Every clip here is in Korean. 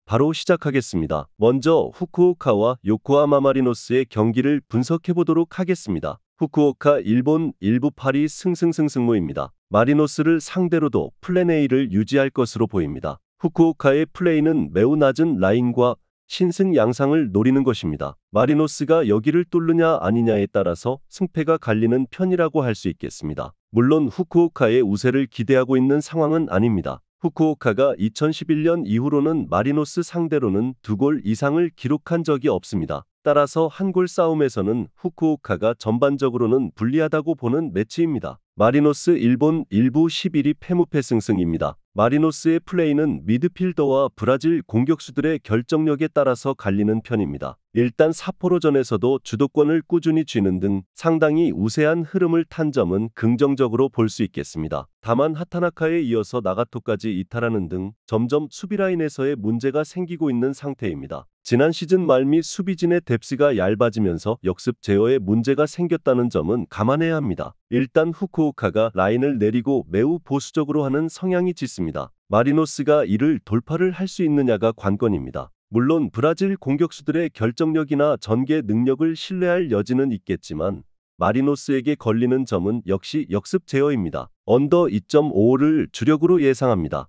바로 시작하겠습니다. 먼저 후쿠오카와 요코하마 마리노스의 경기를 분석해 보도록 하겠습니다. 후쿠오카 일본 일부 파리 승승승승무입니다. 마리노스를 상대로도 플랜 A를 유지할 것으로 보입니다. 후쿠오카의 플레이는 매우 낮은 라인과 신승 양상을 노리는 것입니다. 마리노스가 여기를 뚫느냐 아니냐에 따라서 승패가 갈리는 편이라고 할 수 있겠습니다. 물론 후쿠오카의 우세를 기대하고 있는 상황은 아닙니다. 후쿠오카가 2011년 이후로는 마리노스 상대로는 2골 이상을 기록한 적이 없습니다. 따라서 한 골 싸움에서는 후쿠오카가 전반적으로는 불리하다고 보는 매치입니다. 마리노스 일본 일부 11위 패무패승승입니다. 마리노스의 플레이는 미드필더와 브라질 공격수들의 결정력에 따라서 갈리는 편입니다. 일단 삿포로전에서도 주도권을 꾸준히 쥐는 등 상당히 우세한 흐름을 탄 점은 긍정적으로 볼 수 있겠습니다. 다만 하타나카에 이어서 나가토까지 이탈하는 등 점점 수비라인에서의 문제가 생기고 있는 상태입니다. 지난 시즌 말 및 수비진의 뎁스가 얇아지면서 역습 제어에 문제가 생겼다는 점은 감안해야 합니다. 일단 후쿠오카가 라인을 내리고 매우 보수적으로 하는 성향이 짙습니다. 마리노스가 이를 돌파를 할 수 있느냐가 관건입니다. 물론 브라질 공격수들의 결정력이나 전개 능력을 신뢰할 여지는 있겠지만 마리노스에게 걸리는 점은 역시 역습 제어입니다. 언더 2.5를 주력으로 예상합니다.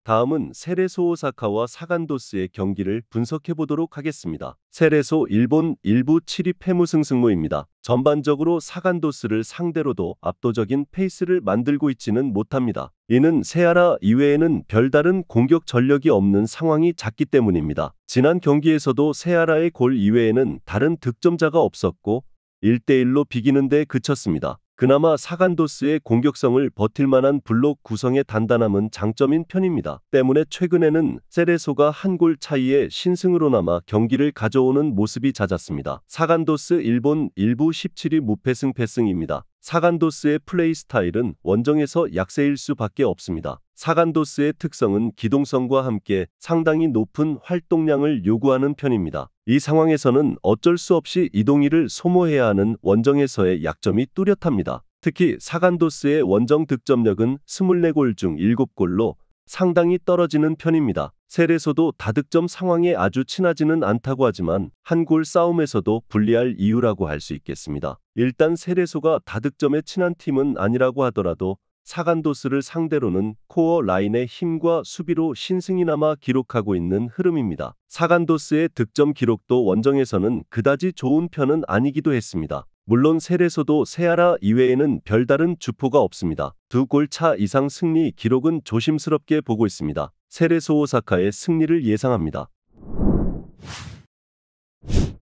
다음은 세레소 오사카와 사간도스의 경기를 분석해 보도록 하겠습니다. 세레소 일본 일부 7위 패무승승무입니다. 전반적으로 사간도스를 상대로도 압도적인 페이스를 만들고 있지는 못합니다. 이는 세아라 이외에는 별다른 공격 전력이 없는 상황이 잦기 때문입니다. 지난 경기에서도 세아라의 골 이외에는 다른 득점자가 없었고 1대1로 비기는 데 그쳤습니다. 그나마 사간도스의 공격성을 버틸 만한 블록 구성의 단단함은 장점인 편입니다. 때문에 최근에는 세레소가 한 골 차이의 신승으로나마 경기를 가져오는 모습이 잦았습니다. 사간도스 일본 일부 17위 무패승패승입니다. 사간도스의 플레이 스타일은 원정에서 약세일 수밖에 없습니다. 사간도스의 특성은 기동성과 함께 상당히 높은 활동량을 요구하는 편입니다. 이 상황에서는 어쩔 수 없이 이동희를 소모해야 하는 원정에서의 약점이 뚜렷합니다. 특히 사간도스의 원정 득점력은 24골 중 7골로 상당히 떨어지는 편입니다. 세레소도 다득점 상황에 아주 친하지는 않다고 하지만 한 골 싸움에서도 불리할 이유라고 할 수 있겠습니다. 일단 세레소가 다득점에 친한 팀은 아니라고 하더라도 사간도스를 상대로는 코어 라인의 힘과 수비로 신승이나마 기록하고 있는 흐름입니다. 사간도스의 득점 기록도 원정에서는 그다지 좋은 편은 아니기도 했습니다. 물론 세레소도 세아라 이외에는 별다른 주포가 없습니다. 2골 차 이상 승리 기록은 조심스럽게 보고 있습니다. 세레소 오사카의 승리를 예상합니다.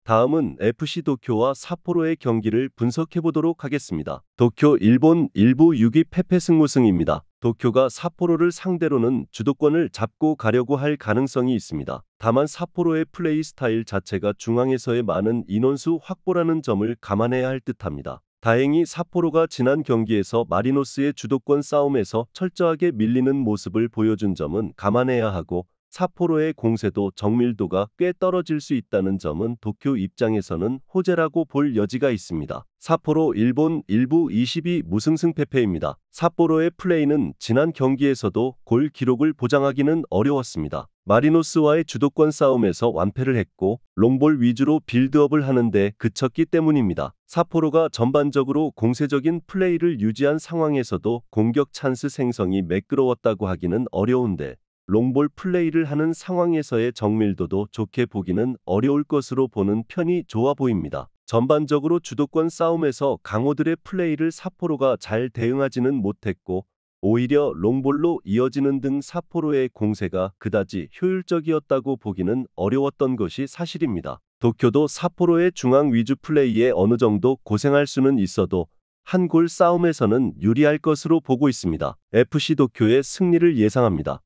다음은 FC 도쿄와 삿포로의 경기를 분석해 보도록 하겠습니다. 도쿄 일본 일부 6위 패패승무승입니다. 도쿄가 삿포로를 상대로는 주도권을 잡고 가려고 할 가능성이 있습니다. 다만 삿포로의 플레이 스타일 자체가 중앙에서의 많은 인원수 확보라는 점을 감안해야 할 듯합니다. 다행히 삿포로가 지난 경기에서 마리노스의 주도권 싸움에서 철저하게 밀리는 모습을 보여준 점은 감안해야 하고 삿포로의 공세도 정밀도가 꽤 떨어질 수 있다는 점은 도쿄 입장에서는 호재라고 볼 여지가 있습니다. 삿포로 일본 일부 20위 무승승패패입니다. 삿포로의 플레이는 지난 경기에서도 골 기록을 보장하기는 어려웠습니다. 마리노스와의 주도권 싸움에서 완패를 했고 롱볼 위주로 빌드업을 하는데 그쳤기 때문입니다. 삿포로가 전반적으로 공세적인 플레이를 유지한 상황에서도 공격 찬스 생성이 매끄러웠다고 하기는 어려운데 롱볼 플레이를 하는 상황에서의 정밀도도 좋게 보기는 어려울 것으로 보는 편이 좋아 보입니다. 전반적으로 주도권 싸움에서 강호들의 플레이를 삿포로가 잘 대응하지는 못했고 오히려 롱볼로 이어지는 등 삿포로의 공세가 그다지 효율적이었다고 보기는 어려웠던 것이 사실입니다. 도쿄도 삿포로의 중앙 위주 플레이에 어느 정도 고생할 수는 있어도 한 골 싸움에서는 유리할 것으로 보고 있습니다. FC 도쿄의 승리를 예상합니다.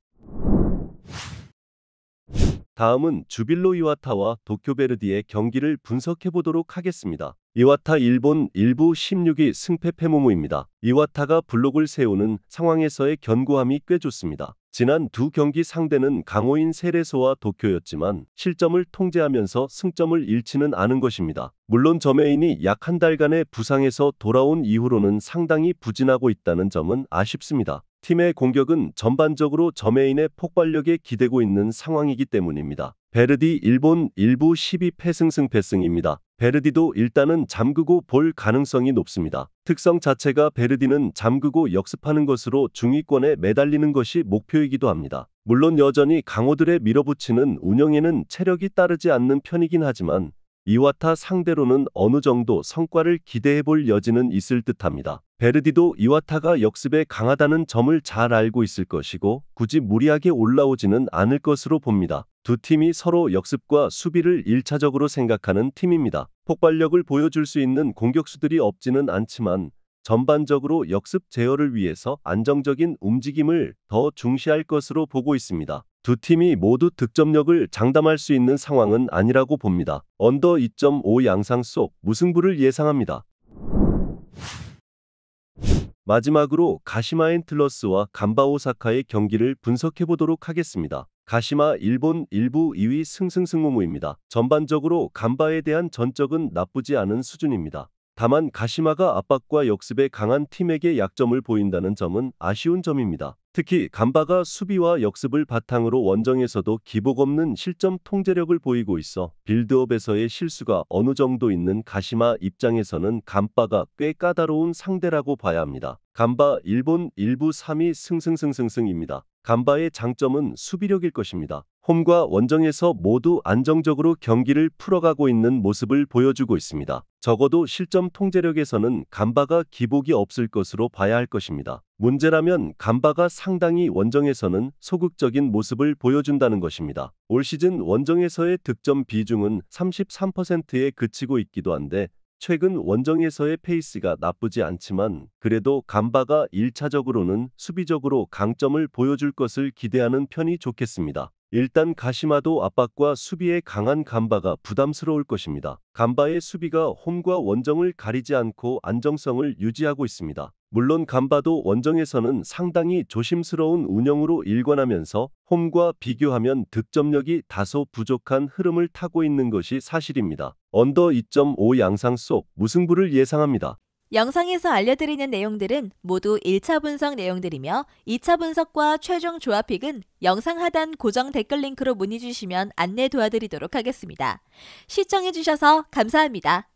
다음은 주빌로 이와타와 도쿄베르디의 경기를 분석해 보도록 하겠습니다. 이와타 일본 일부 16위 승패패무무입니다. 이와타가 블록을 세우는 상황에서의 견고함이 꽤 좋습니다. 지난 두 경기 상대는 강호인 세레소와 도쿄였지만 실점을 통제하면서 승점을 잃지는 않은 것입니다. 물론 저메인이 약 한 달간의 부상에서 돌아온 이후로는 상당히 부진하고 있다는 점은 아쉽습니다. 팀의 공격은 전반적으로 저메인의 폭발력에 기대고 있는 상황이기 때문입니다. 베르디 일본 일부 12패 승승패승입니다. 베르디도 일단은 잠그고 볼 가능성이 높습니다. 특성 자체가 베르디는 잠그고 역습하는 것으로 중위권에 매달리는 것이 목표이기도 합니다. 물론 여전히 강호들의 밀어붙이는 운영에는 체력이 따르지 않는 편이긴 하지만 이와타 상대로는 어느 정도 성과를 기대해 볼 여지는 있을 듯합니다. 베르디도 이와타가 역습에 강하다는 점을 잘 알고 있을 것이고 굳이 무리하게 올라오지는 않을 것으로 봅니다. 두 팀이 서로 역습과 수비를 1차적으로 생각하는 팀입니다. 폭발력을 보여줄 수 있는 공격수들이 없지는 않지만 전반적으로 역습 제어를 위해서 안정적인 움직임을 더 중시할 것으로 보고 있습니다. 두 팀이 모두 득점력을 장담할 수 있는 상황은 아니라고 봅니다. 언더 2.5 양상 속 무승부를 예상합니다. 마지막으로 가시마 앤틀러스와 간바 오사카의 경기를 분석해 보도록 하겠습니다. 가시마 일본 일부 2위 승승승무무입니다. 전반적으로 간바에 대한 전적은 나쁘지 않은 수준입니다. 다만 가시마가 압박과 역습에 강한 팀에게 약점을 보인다는 점은 아쉬운 점입니다. 특히 간바가 수비와 역습을 바탕으로 원정에서도 기복 없는 실점 통제력을 보이고 있어 빌드업에서의 실수가 어느 정도 있는 가시마 입장에서는 간바가 꽤 까다로운 상대라고 봐야 합니다. 간바 일본 일부 3위 승승승승승입니다. 간바의 장점은 수비력일 것입니다. 홈과 원정에서 모두 안정적으로 경기를 풀어가고 있는 모습을 보여주고 있습니다. 적어도 실점 통제력에서는 간바가 기복이 없을 것으로 봐야 할 것입니다. 문제라면 간바가 상당히 원정에서는 소극적인 모습을 보여준다는 것입니다. 올 시즌 원정에서의 득점 비중은 33%에 그치고 있기도 한데 최근 원정에서의 페이스가 나쁘지 않지만 그래도 간바가 1차적으로는 수비적으로 강점을 보여줄 것을 기대하는 편이 좋겠습니다. 일단 가시마도 압박과 수비에 강한 간바가 부담스러울 것입니다. 간바의 수비가 홈과 원정을 가리지 않고 안정성을 유지하고 있습니다. 물론 간바도 원정에서는 상당히 조심스러운 운영으로 일관하면서 홈과 비교하면 득점력이 다소 부족한 흐름을 타고 있는 것이 사실입니다. 언더 2.5 양상 속 무승부를 예상합니다. 영상에서 알려드리는 내용들은 모두 1차 분석 내용들이며 2차 분석과 최종 조합픽은 영상 하단 고정 댓글 링크로 문의 주시면 안내 도와드리도록 하겠습니다. 시청해주셔서 감사합니다.